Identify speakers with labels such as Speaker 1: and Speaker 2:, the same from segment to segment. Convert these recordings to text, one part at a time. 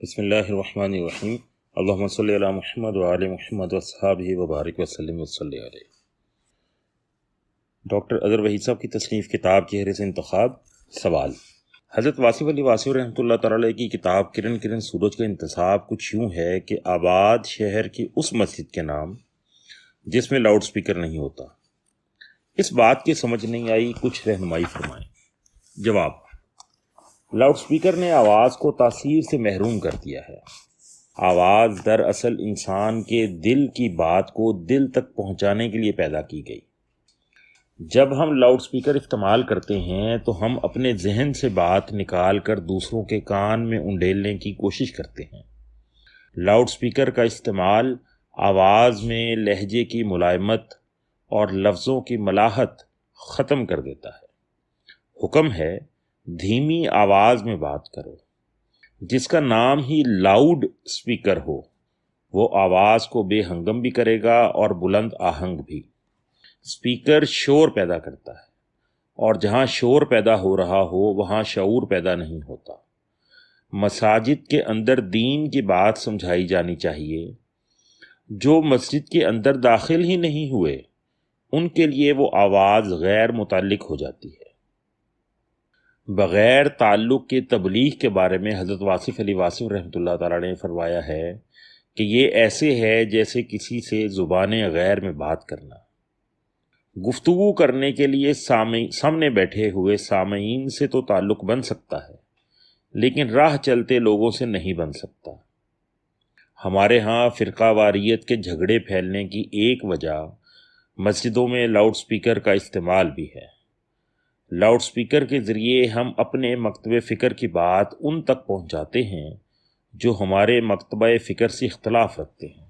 Speaker 1: بسم اللہ الرحمن الرحیم اللہم صلی علی محمد وعلی محمد واصحابہ وبارک وسلم وصلی علیہ۔ ڈاکٹر اظہر وحید صاحب کی تصنیف کتاب چہرے سے انتخاب۔ سوال: حضرت واصف علی واصف رحمۃ اللہ تعالی علیہ کی کتاب کرن کرن سورج کا انتصاب کچھ یوں ہے کہ آباد شہر کی اس مسجد کے نام جس میں لاؤڈ سپیکر نہیں ہوتا۔ اس بات کی سمجھ نہیں آئی، کچھ رہنمائی فرمائیں۔ جواب: لاؤڈ سپیکر نے آواز کو تاثیر سے محروم کر دیا ہے۔ آواز دراصل انسان کے دل کی بات کو دل تک پہنچانے کے لیے پیدا کی گئی۔ جب ہم لاؤڈ سپیکر استعمال کرتے ہیں تو ہم اپنے ذہن سے بات نکال کر دوسروں کے کان میں انڈیلنے کی کوشش کرتے ہیں۔ لاؤڈ سپیکر کا استعمال آواز میں لہجے کی ملائمت اور لفظوں کی ملاحت ختم کر دیتا ہے۔ حکم ہے دھیمی آواز میں بات کرو۔ جس کا نام ہی لاؤڈ سپیکر ہو وہ آواز کو بے ہنگم بھی کرے گا اور بلند آہنگ بھی۔ سپیکر شور پیدا کرتا ہے، اور جہاں شور پیدا ہو رہا ہو وہاں شعور پیدا نہیں ہوتا۔ مساجد کے اندر دین کی بات سمجھائی جانی چاہیے۔ جو مسجد کے اندر داخل ہی نہیں ہوئے ان کے لیے وہ آواز غیر متعلق ہو جاتی ہے۔ بغیر تعلق کے تبلیغ کے بارے میں حضرت واصف علی واصف رحمۃ اللہ تعالیٰ نے فرمایا ہے کہ یہ ایسے ہے جیسے کسی سے زبان غیر میں بات کرنا۔ گفتگو کرنے کے لیے سامنے بیٹھے ہوئے سامعین سے تو تعلق بن سکتا ہے، لیکن راہ چلتے لوگوں سے نہیں بن سکتا۔ ہمارے ہاں فرقہ واریت کے جھگڑے پھیلنے کی ایک وجہ مسجدوں میں لاؤڈ سپیکر کا استعمال بھی ہے۔ لاؤڈ سپیکر کے ذریعے ہم اپنے مکتبہ فکر کی بات ان تک پہنچاتے ہیں جو ہمارے مکتبہ فکر سے اختلاف رکھتے ہیں۔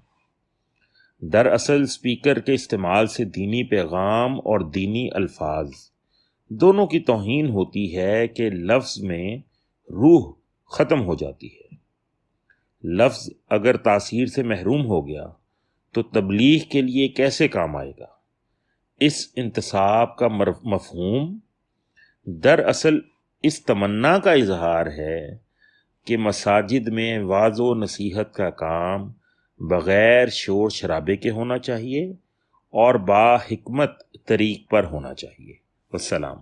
Speaker 1: دراصل سپیکر کے استعمال سے دینی پیغام اور دینی الفاظ دونوں کی توہین ہوتی ہے کہ لفظ میں روح ختم ہو جاتی ہے۔ لفظ اگر تاثیر سے محروم ہو گیا تو تبلیغ کے لیے کیسے کام آئے گا؟ اس انتصاب کا مفہوم دراصل اس تمنا کا اظہار ہے کہ مساجد میں وعظ و نصیحت کا کام بغیر شور شرابے کے ہونا چاہیے اور با حکمت طریق پر ہونا چاہیے۔ والسلام۔